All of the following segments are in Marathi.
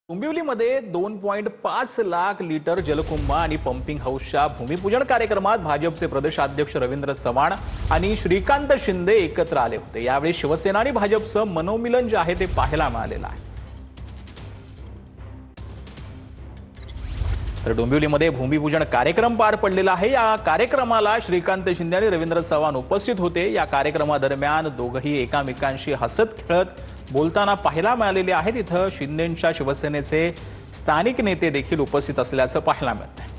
डोंबिवलीमध्ये 2.5 लाख लिटर जलकुंभ आणि पंपिंग हाऊसच्या भूमिपूजन कार्यक्रमात भाजपचे प्रदेशाध्यक्ष रवींद्र चव्हाण आणि श्रीकांत शिंदे एकत्र आले होते। यावेळी शिवसेना आणि भाजपचं मनोमिलन जे आहे ते पाहायला मिळालेलं आहे। तर डोंबिवलीमध्ये भूमिपूजन कार्यक्रम पार पडलेला आहे। या कार्यक्रमाला श्रीकांत शिंदे आणि रवींद्र चव्हाण उपस्थित होते। या कार्यक्रमादरम्यान दोघंही एकमेकांशी हसत खेळत बोलताना पाहायला मिळालेले आहेत। इथं शिंदेंच्या शिवसेनेचे स्थानिक नेते देखील उपस्थित असल्याचं पाहायला मिळतंय।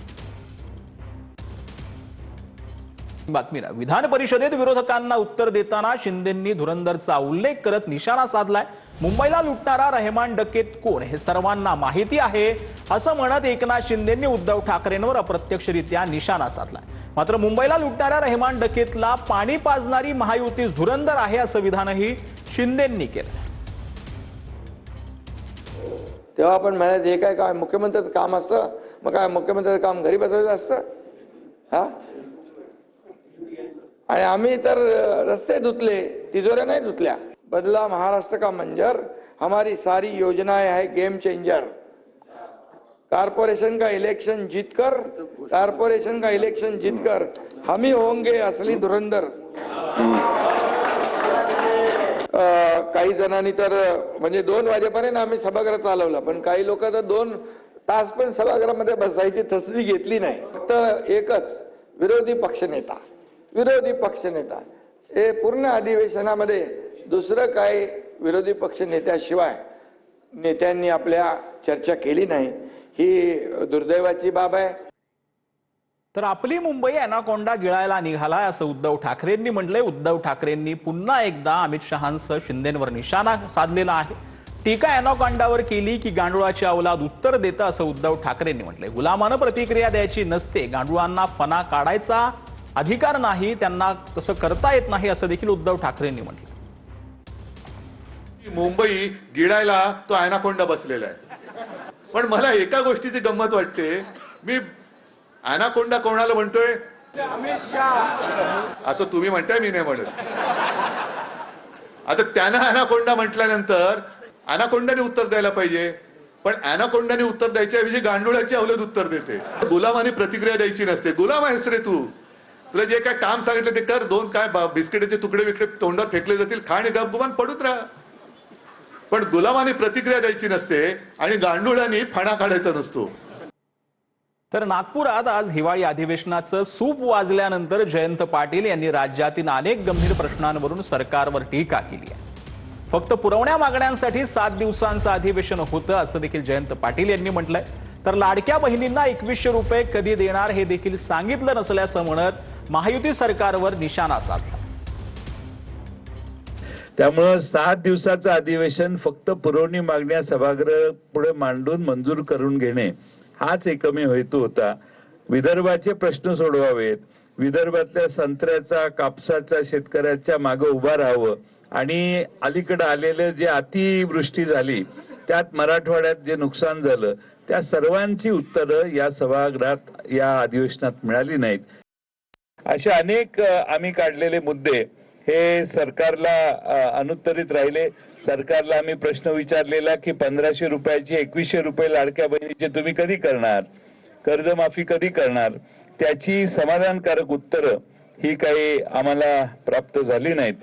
बातमीला विधान परिषदेत विरोधकांना उत्तर देताना शिंदेंनी धुरंधरचा उल्लेख करत निशाणा साधलाय। मुंबईला लुटणारा रहमान डकेत कोण हे सर्वांना माहिती आहे असं म्हणत एकनाथ शिंदेंनी उद्धव ठाकरेंवर अप्रत्यक्षरित्या निशाणा साधलाय। मात्र मुंबईला लुटणाऱ्या रहमान डकेतला पाणी पाजणारी महायुती धुरंधर आहे असं विधानही शिंदेंनी केलं। तेव्हा आपण म्हणायचं हे काय मुख्यमंत्र्याचं काम असतं, मग काय मुख्यमंत्र्याचं काम घरी बसवायचं असतं हा? आणि आम्ही तर रस्ते धुतले, तिजोऱ्या नाही धुतल्या। बदला महाराष्ट्र का मंजर, हमारी सारी योजनाएं है गेम चेंजर। कारपोरेशन का इलेक्शन जीतकर हम ही होंगे असली धुरंधर। काही जणांनी तर म्हणजे 2 वाजेपर्यंत आम्ही सभागृह चालवलं, पण काही लोक तर 2 तास पण सभागृहामध्ये बसायची तसदी घेतली नाही। फक्त एकच विरोधी पक्षनेता हे पूर्ण अधिवेशनामध्ये दुसरं काही विरोधी पक्ष नेत्याशिवाय नेत्यांनी आपल्या चर्चा केली नाही। ही दुर्दैवाची बाब आहे। तर आपली मुंबई अॅनाकोंडा गिळायला निघालाय असं उद्धव ठाकरेंनी म्हटलंय। उद्धव ठाकरेंनी पुन्हा एकदा अमित शहांसह शिंदेंवर निशाणा साधलेला आहे। टीका अॅनाकोंडावर केली की गांडुळाची औलाद उत्तर देतं असं उद्धव ठाकरेंनी म्हटलंय। गुलामानं प्रतिक्रिया द्यायची नसते, गांडुळांना फणा काढायचा अधिकार नाही, त्यांना तसं करता येत नाही असं देखील उद्धव ठाकरेंनी म्हटलं। मुंबई गिळायला तो अॅनाकोंडा बसलेला आहे। पण मला एका गोष्टीची गंमत वाटते, मी अॅनाकोंडा कोणाला म्हणतोय? अमित शहा। असं तुम्ही म्हणताय, मी नाही म्हणत। आता त्यानं अॅनाकोंडा म्हटल्यानंतर अॅनाकोंडाने उत्तर द्यायला पाहिजे, पण अॅनाकोंडाने उत्तर द्यायच्या ऐवजी गांडुळाची अवलद उत्तर देते। गुलामाने प्रतिक्रिया द्यायची नसते। गुलाम आहेस रे तू, तुला जे काय काम सांगितलं ते कर। 2 काय बिस्किटाचे तुकडे विकडे तोंडात फेकले जातील, खा आणि गपगुमान पडूत राहा। पण गुलामाने प्रतिक्रिया द्यायची नसते आणि गांडुळांनी फणा काढायचा नसतो। तर नागपुरात आज हिवाळी अधिवेशनाचं सूप वाजल्यानंतर जयंत पाटील यांनी राज्यातील अनेक गंभीर प्रश्नांवरून सरकारवर टीका केली आहे। फक्त पुरवण्या मागण्यांसाठी 7 दिवसांचं अधिवेशन होतं असं देखील जयंत पाटील यांनी म्हटलंय। तर लाडक्या बहिणींना 2100 रुपये कधी देणार हे देखील सांगितलं नसल्याचं म्हणत महायुती सरकारवर निशाणा साधला। त्यामुळे 7 दिवसाचं अधिवेशन फक्त पुरवणी मागण्या सभागृह पुढे मांडून मंजूर करून घेणे हाच एकमेव हेतू होता। विदर्भाचे प्रश्न सोडवावेत, विदर्भातल्या संत्र्याचा कापसाचा शेतकऱ्याच्या मागे उभा राहावं आणि अलीकडे आलेले जे अतिवृष्टी झाली त्यात मराठवाड्यात जे नुकसान झालं त्या सर्वांची उत्तरं या सभागृहात या अधिवेशनात मिळाली नाहीत। असे अनेक आम्ही काढलेले मुद्दे हे सरकारला अनुत्तरित राहिले। सरकारला आम्ही प्रश्न विचारलेला की 1500 रुपयाची 2100 रुपये लाडक्या बहिणीचे तुम्ही कधी करणार, कर्जमाफी कधी करणार, त्याची समाधानकारक उत्तरं ही काही आम्हाला प्राप्त झाली नाहीत।